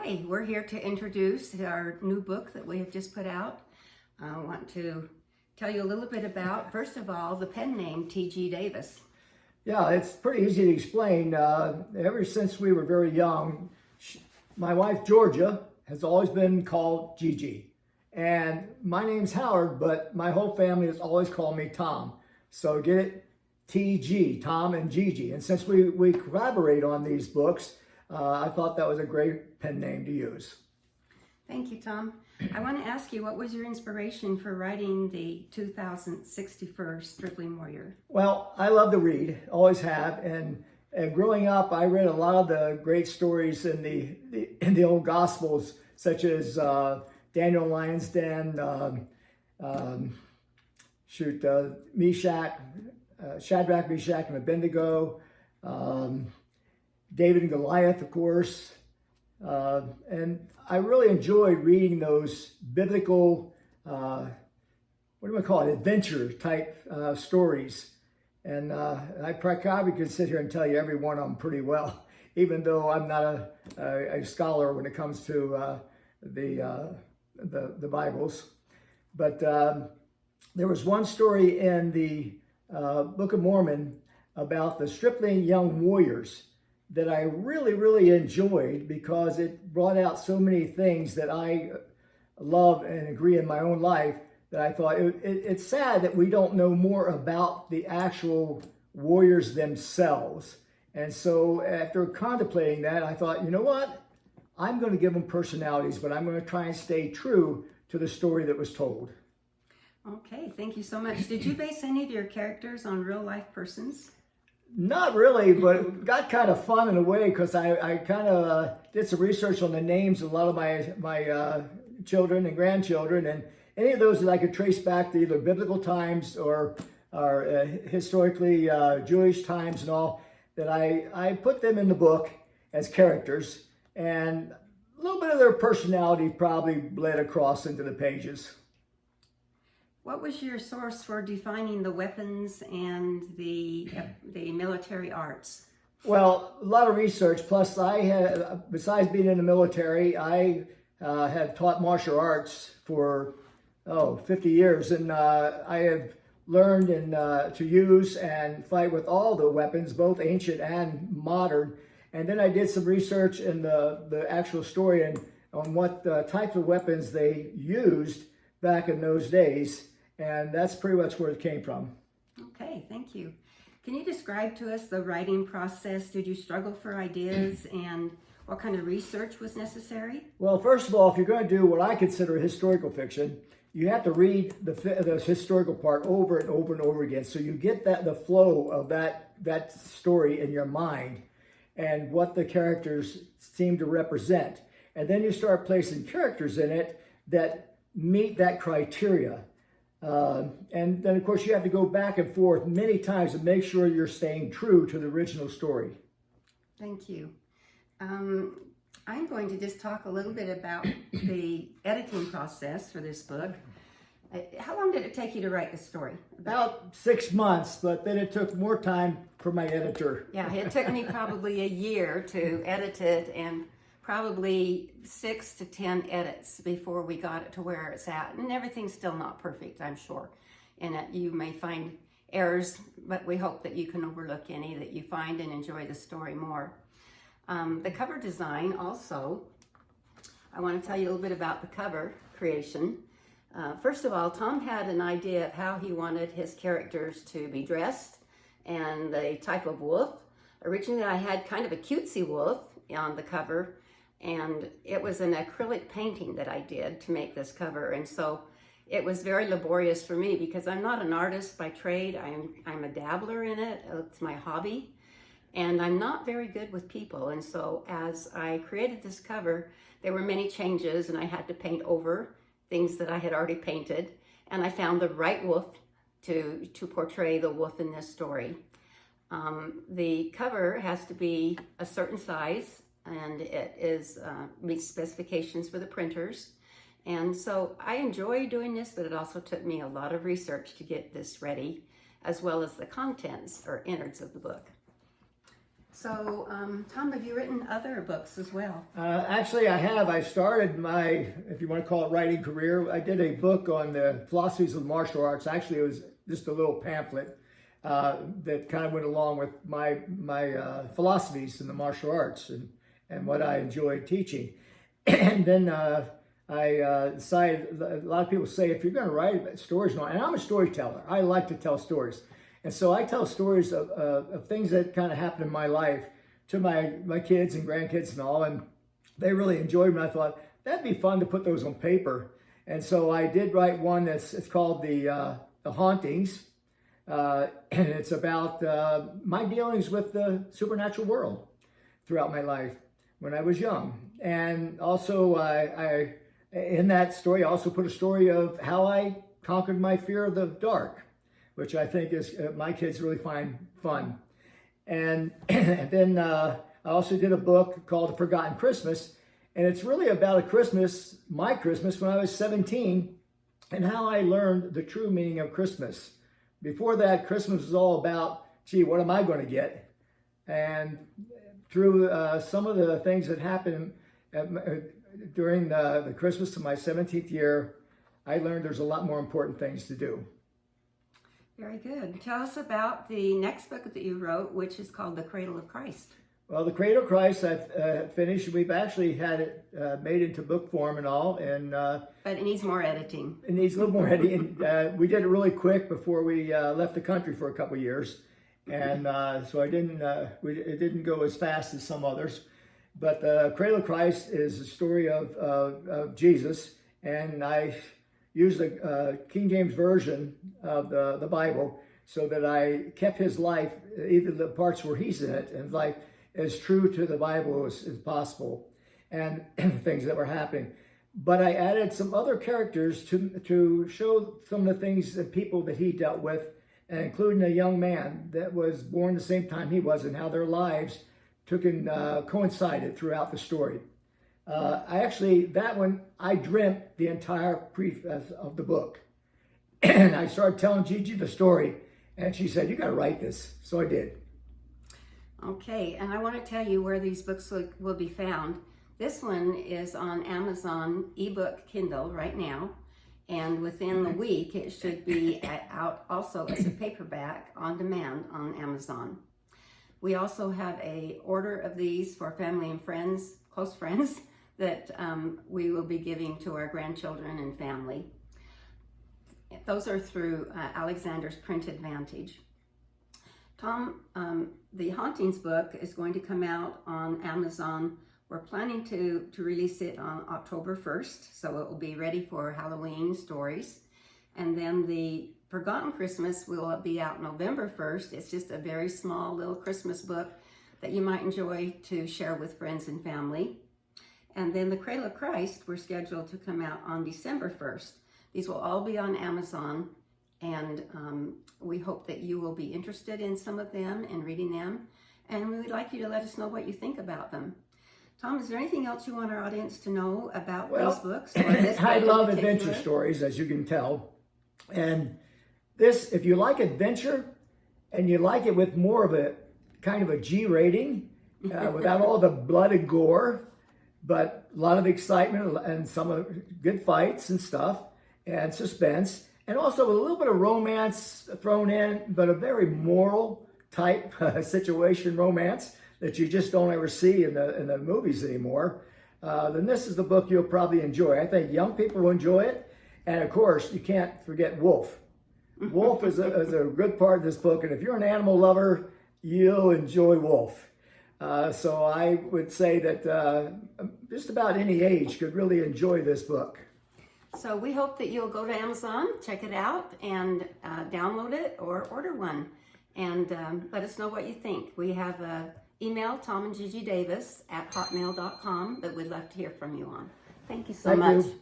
Hi, we're here to introduce our new book that we have just put out. I want to tell you a little bit about, first of all, the pen name TGDavis. Yeah, it's pretty easy to explain. Ever since we were very young, my wife Georgia has always been called Gigi. And my name's Howard, but my whole family has always called me Tom. So get it? TG, Tom and Gigi. And since we collaborate on these books, I thought that was a great pen name to use. Thank you, Tom. I want to ask you, what was your inspiration for writing the 2061st Stripling Warrior? Well, I love to read, always have, and growing up, I read a lot of the great stories in the old Gospels, such as Daniel in Lion's Den, Shadrach, Meshach, and Abednego, David and Goliath, of course. And I really enjoyed reading those biblical, adventure type stories. And I probably could sit here and tell you every one of them pretty well, even though I'm not a scholar when it comes to the Bibles. But there was one story in the Book of Mormon about the stripling young warriors that I really, really enjoyed because it brought out so many things that I love and agree in my own life that I thought it's sad that we don't know more about the actual warriors themselves. And so after contemplating that, I thought, you know what? I'm going to give them personalities, but I'm going to try and stay true to the story that was told. Okay, thank you so much. Did you base any of your characters on real life persons? Not really, but it got kind of fun in a way because I kind of did some research on the names of a lot of my children and grandchildren, and any of those that I could trace back to either biblical times or historically Jewish times and all, that I put them in the book as characters, and a little bit of their personality probably bled across into the pages. What was your source for defining the weapons and the military arts? Well, a lot of research. Plus, I had, besides being in the military, I have taught martial arts for 50 years, and I have learned to use and fight with all the weapons, both ancient and modern. And then I did some research in the actual story on what types of weapons they used back in those days. And that's pretty much where it came from. Okay, thank you. Can you describe to us the writing process? Did you struggle for ideas, and what kind of research was necessary? Well, first of all, if you're going to do what I consider historical fiction, you have to read the historical part over and over and over again, so you get the flow of that story in your mind and what the characters seem to represent. And then you start placing characters in it that meet that criteria. And then, of course, you have to go back and forth many times to make sure you're staying true to the original story. Thank you. I'm going to just talk a little bit about the editing process for this book. How long did it take you to write the story? About 6 months, but then it took more time for my editor. Yeah, it took me probably a year to edit it, and probably 6 to 10 edits before we got it to where it's at. And everything's still not perfect, I'm sure. In it, you may find errors, but we hope that you can overlook any that you find and enjoy the story more. The cover design also, I want to tell you a little bit about the cover creation. First of all, Tom had an idea of how he wanted his characters to be dressed and the type of wolf. Originally, I had kind of a cutesy wolf on the cover, and it was an acrylic painting that I did to make this cover. And so it was very laborious for me because I'm not an artist by trade. I'm a dabbler in it. It's my hobby. And I'm not very good with people. And so as I created this cover, there were many changes, and I had to paint over things that I had already painted. And I found the right wolf to portray the wolf in this story. The cover has to be a certain size, and it is meets specifications for the printers. And so I enjoy doing this, but it also took me a lot of research to get this ready, as well as the contents or innards of the book. So, Tom, have you written other books as well? Actually, I have. I started my, if you want to call it, writing career. I did a book on the philosophies of martial arts. Actually, it was just a little pamphlet that kind of went along with my philosophies in the martial arts and what I enjoyed teaching. And then I decided, a lot of people say, if you're going to write stories, and I'm a storyteller. I like to tell stories. And so I tell stories of things that kind of happened in my life to my kids and grandkids and all, and they really enjoyed them. I thought, that'd be fun to put those on paper. And so I did write one it's called The Hauntings, and it's about my dealings with the supernatural world throughout my life when I was young. And also I in that story, I also put a story of how I conquered my fear of the dark, which I think is my kids really find fun. And then I also did a book called The Forgotten Christmas, and it's really about a Christmas, my Christmas, when I was 17, and how I learned the true meaning of Christmas. Before that, Christmas was all about, gee, what am I going to get? And through some of the things that happened during the Christmas of my 17th year, I learned there's a lot more important things to do. Very good. Tell us about the next book that you wrote, which is called The Cradle of Christ. Well, The Cradle of Christ, I've finished. We've actually had it made into book form and all. But it needs more editing. It needs a little more editing. We did it really quick before we left the country for a couple of years. And so it didn't go as fast as some others. But The Cradle of Christ is a story of Jesus. And I used the King James Version of the Bible so that I kept his life, even the parts where he's in it, and life as true to the Bible as possible, and things that were happening. But I added some other characters to show some of the things and people that he dealt with, and including a young man that was born the same time he was, and how their lives coincided throughout the story. I dreamt the entire preface of the book. And I started telling Gigi the story, and she said, you got to write this. So I did. Okay, and I want to tell you where these books will be found. This one is on Amazon ebook Kindle right now, and within the week it should be out also as a paperback on demand on Amazon. We also have a order of these for family and friends, close friends, that we will be giving to our grandchildren and family. Those are through Alexander's Print Advantage. Tom, the Hauntings book is going to come out on Amazon. We're planning to release it on October 1st, so it will be ready for Halloween stories. And then the Forgotten Christmas will be out November 1st. It's just a very small little Christmas book that you might enjoy to share with friends and family. And then the Cradle of Christ, we're scheduled to come out on December 1st. These will all be on Amazon, and we hope that you will be interested in some of them and reading them. And we would like you to let us know what you think about them. Tom, is there anything else you want our audience to know about these books? Or this I book love in particular? adventure stories, as you can tell. And this, if you like adventure, and you like it with more of a kind of a G rating, without all the blood and gore, but a lot of excitement and some of good fights and stuff, and suspense, and also a little bit of romance thrown in, but a very moral type situation romance that you just don't ever see in the movies anymore, then this is the book you'll probably enjoy. I think young people will enjoy it. And of course, you can't forget Wolf. Wolf is a good part of this book. And if you're an animal lover, you'll enjoy Wolf. So I would say that just about any age could really enjoy this book. So we hope that you'll go to Amazon, check it out, and download it or order one. And let us know what you think. We have email TomandGigiDavis@hotmail.com that we'd love to hear from you on. Thank you so much. You.